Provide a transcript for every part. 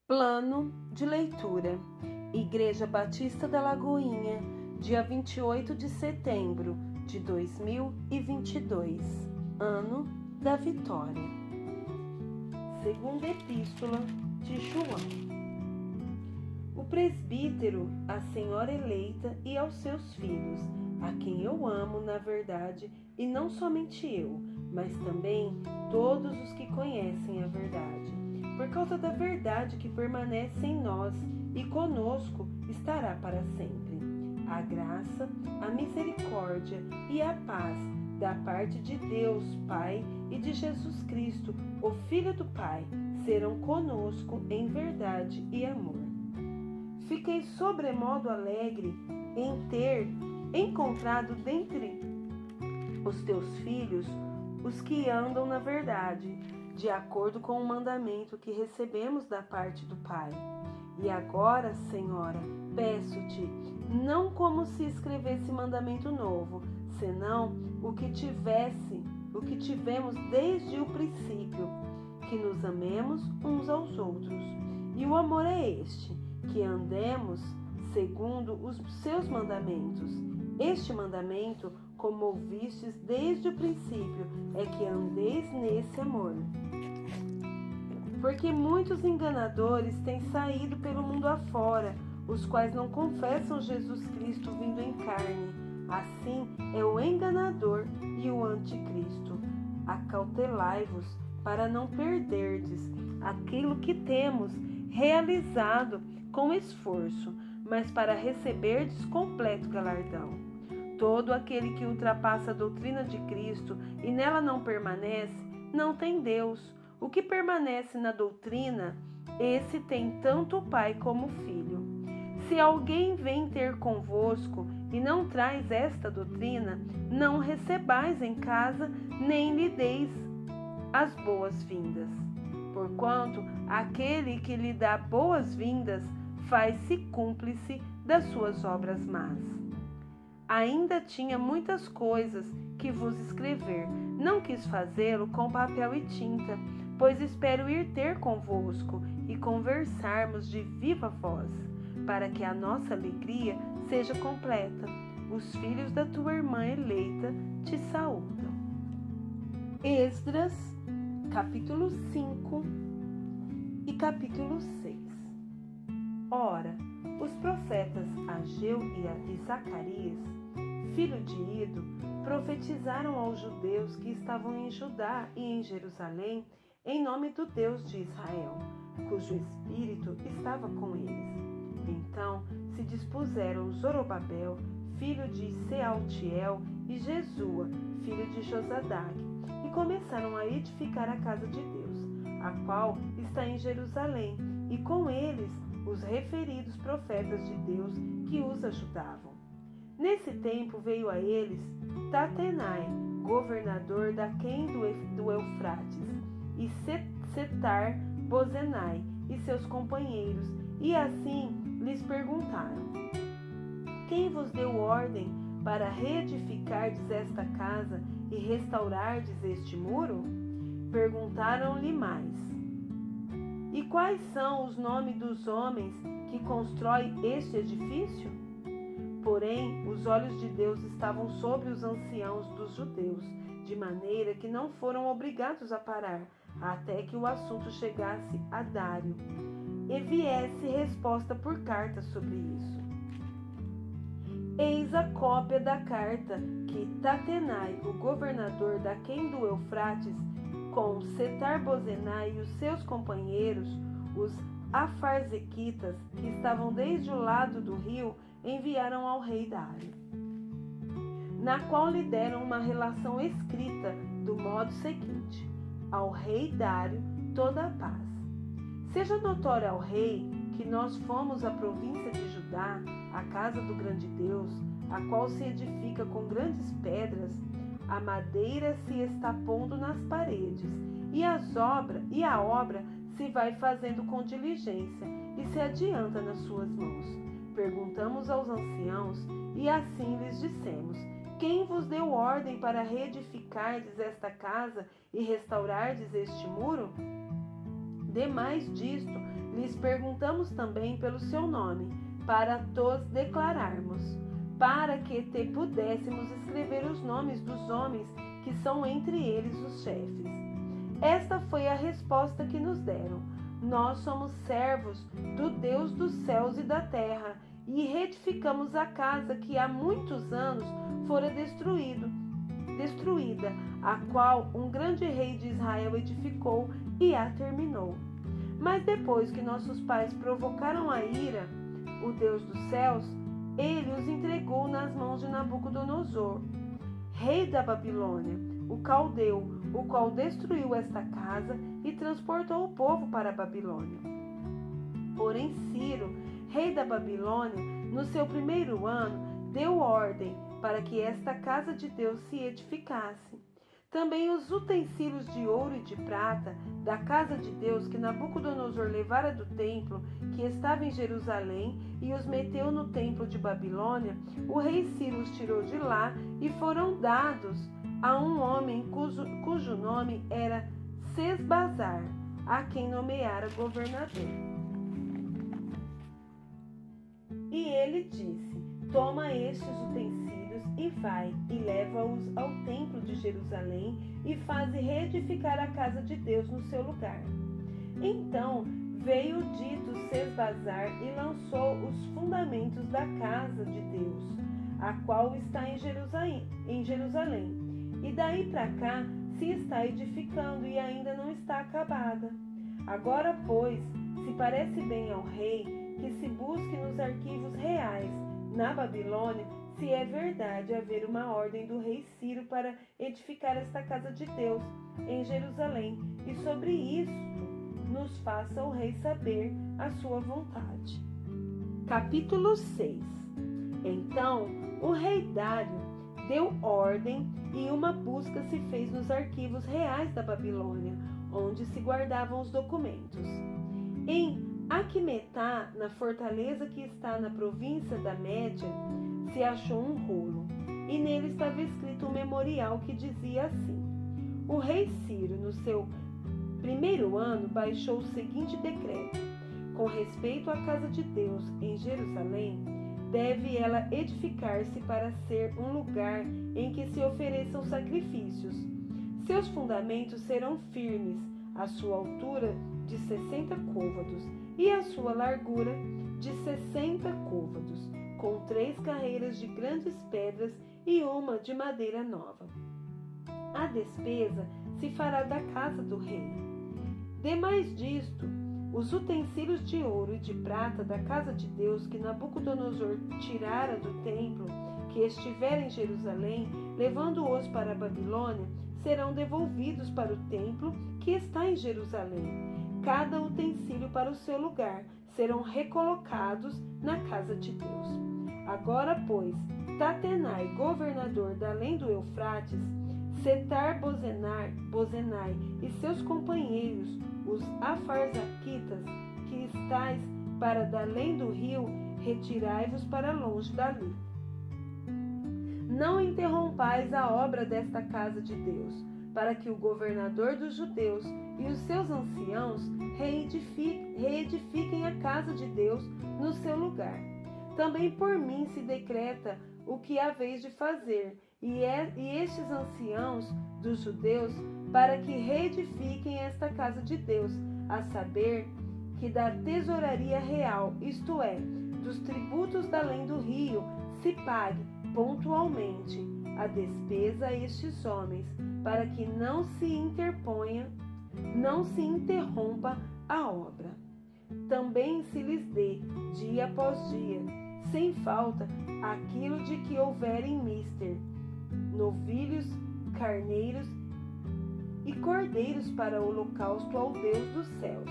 Plano de leitura. Igreja Batista da Lagoinha, dia 28 de setembro de 2022, ano da vitória. Segunda Epístola de João. O presbítero, a senhora eleita e aos seus filhos, a quem eu amo na verdade, e não somente eu, mas também todos os que conhecem a verdade. Por causa da verdade que permanece em nós e conosco estará para sempre. A graça, a misericórdia e a paz da parte de Deus Pai e de Jesus Cristo, o Filho do Pai, serão conosco em verdade e amor. Fiquei sobremodo alegre em ter encontrado dentre os teus filhos os que andam na verdade, de acordo com o mandamento que recebemos da parte do Pai. E agora, Senhora, peço-te, não como se escrevesse mandamento novo, senão o que tivemos desde o princípio, que nos amemos uns aos outros. E o amor é este, que andemos segundo os seus mandamentos. Este mandamento, como ouvistes desde o princípio, é que andeis nesse amor. Porque muitos enganadores têm saído pelo mundo afora, os quais não confessam Jesus Cristo vindo em carne. Assim é o enganador e o anticristo. Acautelai-vos para não perderdes aquilo que temos realizado com esforço, mas para receberdes completo galardão. Todo aquele que ultrapassa a doutrina de Cristo e nela não permanece, não tem Deus. O que permanece na doutrina, esse tem tanto o Pai como o Filho. Se alguém vem ter convosco e não traz esta doutrina, não recebais em casa, nem lhe deis as boas-vindas. Porquanto aquele que lhe dá boas-vindas faz-se cúmplice das suas obras más. Ainda tinha muitas coisas que vos escrever, não quis fazê-lo com papel e tinta, pois espero ir ter convosco e conversarmos de viva voz, para que a nossa alegria seja completa. Os filhos da tua irmã eleita te saúdam. Esdras, capítulo 5 e capítulo 6. Ora, os profetas Ageu e Zacarias, filho de Ido, profetizaram aos judeus que estavam em Judá e em Jerusalém, em nome do Deus de Israel, cujo espírito estava com eles. Então se dispuseram Zorobabel, filho de Sealtiel, e Jesua, filho de Josadaque, e começaram a edificar a casa de Deus, a qual está em Jerusalém, e com eles os referidos profetas de Deus que os ajudavam. Nesse tempo veio a eles Tatenai, governador daquém do Eufrates, e Setar-Bozenai e seus companheiros, e assim lhes perguntaram: quem vos deu ordem para reedificardes esta casa e restaurardes este muro? Perguntaram-lhe mais: e quais são os nomes dos homens que constroem este edifício? Porém, os olhos de Deus estavam sobre os anciãos dos judeus, de maneira que não foram obrigados a parar, até que o assunto chegasse a Dário, e viesse resposta por carta sobre isso. Eis a cópia da carta que Tatenai, o governador daquém do Eufrates, com Setar-Bozenai e os seus companheiros, os afarzequitas, que estavam desde o lado do rio, enviaram ao rei Dário, na qual lhe deram uma relação escrita do modo seguinte: ao rei Dário toda a paz. Seja notório ao rei que nós fomos à província de Judá, a casa do grande Deus, a qual se edifica com grandes pedras, a madeira se está pondo nas paredes, e a obra se vai fazendo com diligência e se adianta nas suas mãos. Perguntamos aos anciãos, e assim lhes dissemos: quem vos deu ordem para reedificardes esta casa e restaurardes este muro? Demais disto, lhes perguntamos também pelo seu nome, para tos declararmos, para que te pudéssemos escrever os nomes dos homens que são entre eles os chefes. Esta foi a resposta que nos deram: nós somos servos do Deus dos céus e da terra, e reedificamos a casa que há muitos anos fora destruída, a qual um grande rei de Israel edificou e a terminou. Mas depois que nossos pais provocaram a ira, o Deus dos céus, ele os entregou nas mãos de Nabucodonosor, rei da Babilônia, o caldeu, o qual destruiu esta casa e transportou o povo para a Babilônia. Porém, Ciro, rei da Babilônia, no seu primeiro ano, deu ordem para que esta casa de Deus se edificasse. Também os utensílios de ouro e de prata da casa de Deus que Nabucodonosor levara do templo que estava em Jerusalém e os meteu no templo de Babilônia, o rei Ciro os tirou de lá e foram dados a um homem cujo nome era Sesbazar, a quem nomeara governador. E ele disse: toma estes utensílios e vai e leva-os ao templo de Jerusalém e faze reedificar a casa de Deus no seu lugar. Então veio o dito Sesbazar e lançou os fundamentos da casa de Deus, a qual está em Jerusalém. E daí para cá se está edificando e ainda não está acabada. Agora, pois, se parece bem ao rei que se busque nos arquivos reais na Babilônia se é verdade haver uma ordem do rei Ciro para edificar esta casa de Deus em Jerusalém, e sobre isso nos faça o rei saber a sua vontade. Capítulo 6. Então o rei Dário deu ordem e uma busca se fez nos arquivos reais da Babilônia, onde se guardavam os documentos. Em Aquemetá, na fortaleza que está na província da Média, se achou um rolo, e nele estava escrito um memorial que dizia assim: o rei Ciro, no seu primeiro ano, baixou o seguinte decreto: com respeito à casa de Deus em Jerusalém, deve ela edificar-se para ser um lugar em que se ofereçam sacrifícios. Seus fundamentos serão firmes, a sua altura de 60 côvados e a sua largura de 60 côvados, com 3 carreiras de grandes pedras e uma de madeira nova. A despesa se fará da casa do rei. Demais disto, os utensílios de ouro e de prata da casa de Deus que Nabucodonosor tirara do templo que estiver em Jerusalém, levando-os para a Babilônia, serão devolvidos para o templo que está em Jerusalém. Cada utensílio para o seu lugar, serão recolocados na casa de Deus. Agora, pois, Tatenai, governador da além do Eufrates, Setar-Bozenai e seus companheiros, os Afarzaquitas, que estáis para da além do rio, retirai-vos para longe dali. Não interrompais a obra desta casa de Deus, para que o governador dos judeus e os seus anciãos reedifiquem a casa de Deus no seu lugar. Também por mim se decreta o que haveis de fazer, e estes anciãos dos judeus, para que reedifiquem esta casa de Deus, a saber, que da tesouraria real, isto é, dos tributos da além do rio, se pague pontualmente a despesa a estes homens, para que não se interrompa a obra. Também se lhes dê, dia após dia, sem falta, aquilo de que houver em mister, novilhos, carneiros e cordeiros para o holocausto ao Deus dos céus,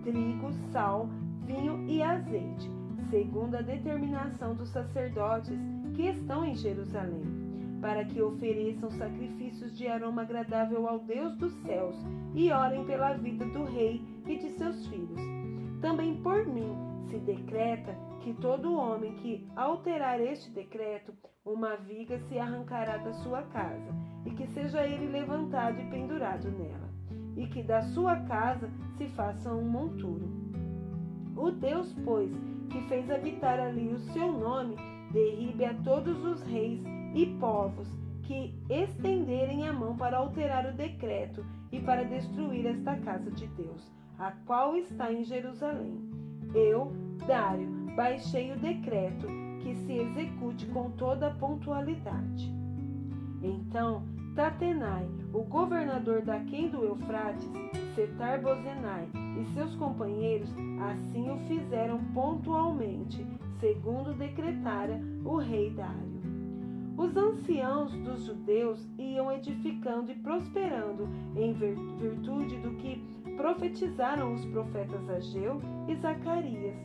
trigo, sal, vinho e azeite, segundo a determinação dos sacerdotes que estão em Jerusalém, para que ofereçam sacrifícios de aroma agradável ao Deus dos céus e orem pela vida do rei e de seus filhos. Também por mim se decreta que todo homem que alterar este decreto, uma viga se arrancará da sua casa, e que seja ele levantado e pendurado nela, e que da sua casa se faça um monturo. O Deus, pois, que fez habitar ali o seu nome, derribe a todos os reis e povos que estenderem a mão para alterar o decreto e para destruir esta casa de Deus, a qual está em Jerusalém. Eu, Dário, baixei o decreto que se execute com toda a pontualidade. Então, Tatenai, o governador daquém do Eufrates, Setar-Bozenai e seus companheiros assim o fizeram pontualmente, segundo decretara o rei Dário. Os anciãos dos judeus iam edificando e prosperando em virtude do que profetizaram os profetas Ageu e Zacarias,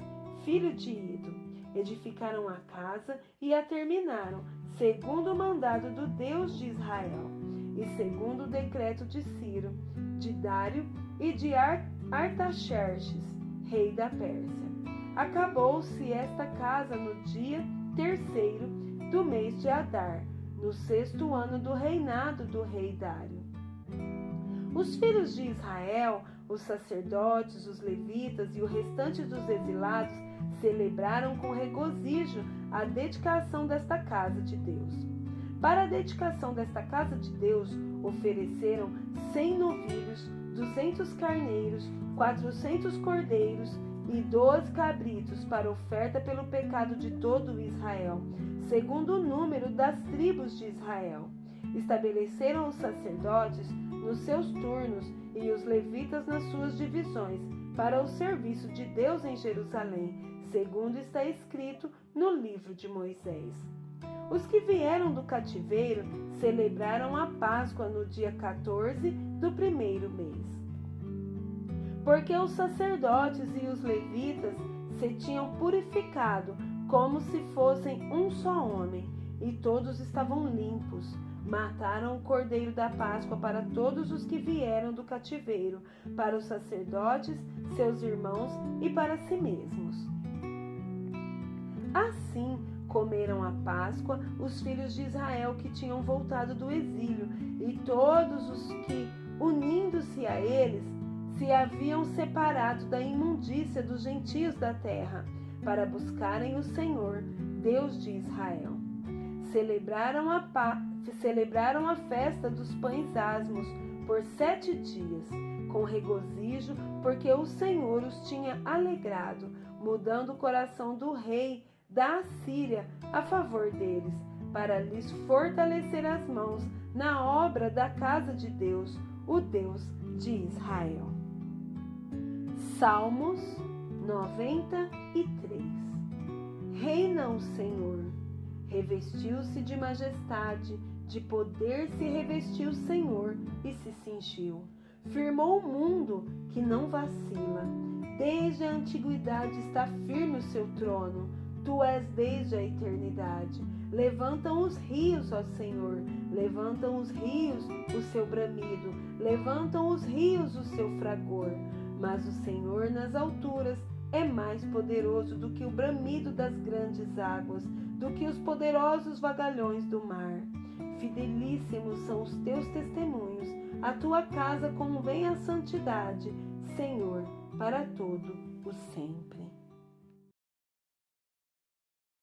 filho de Ido. Edificaram a casa e a terminaram, segundo o mandado do Deus de Israel, e segundo o decreto de Ciro, de Dário e de Artaxerxes, rei da Pérsia. Acabou-se esta casa no dia 3º do mês de Adar, no 6º ano do reinado do rei Dário. Os filhos de Israel, os sacerdotes, os levitas e o restante dos exilados celebraram com regozijo a dedicação desta casa de Deus. Para a dedicação desta casa de Deus, ofereceram 100 novilhos, 200 carneiros, 400 cordeiros e 12 cabritos para oferta pelo pecado de todo Israel, segundo o número das tribos de Israel. Estabeleceram os sacerdotes nos seus turnos e os levitas nas suas divisões para o serviço de Deus em Jerusalém, segundo está escrito no livro de Moisés. Os que vieram do cativeiro celebraram a Páscoa no dia 14 do 1º mês. Porque os sacerdotes e os levitas se tinham purificado como se fossem um só homem, e todos estavam limpos. Mataram o cordeiro da Páscoa para todos os que vieram do cativeiro, para os sacerdotes, seus irmãos e para si mesmos. Assim comeram a Páscoa os filhos de Israel que tinham voltado do exílio, e todos os que, unindo-se a eles, se haviam separado da imundícia dos gentios da terra, para buscarem o Senhor, Deus de Israel. Celebraram a festa dos pães asmos por 7 dias, com regozijo, porque o Senhor os tinha alegrado, mudando o coração do rei da Assíria a favor deles, para lhes fortalecer as mãos na obra da casa de Deus, o Deus de Israel. Salmos 93. Reina o Senhor, revestiu-se de majestade, de poder se revestiu o Senhor e se cingiu. Firmou o mundo que não vacila. Desde a antiguidade está firme o seu trono. Tu és desde a eternidade. Levantam os rios, ó Senhor, levantam os rios o seu bramido, levantam os rios o seu fragor. Mas o Senhor nas alturas é mais poderoso do que o bramido das grandes águas, do que os poderosos vagalhões do mar. Fidelíssimos são os teus testemunhos, a tua casa convém a santidade, Senhor, para todo o sempre.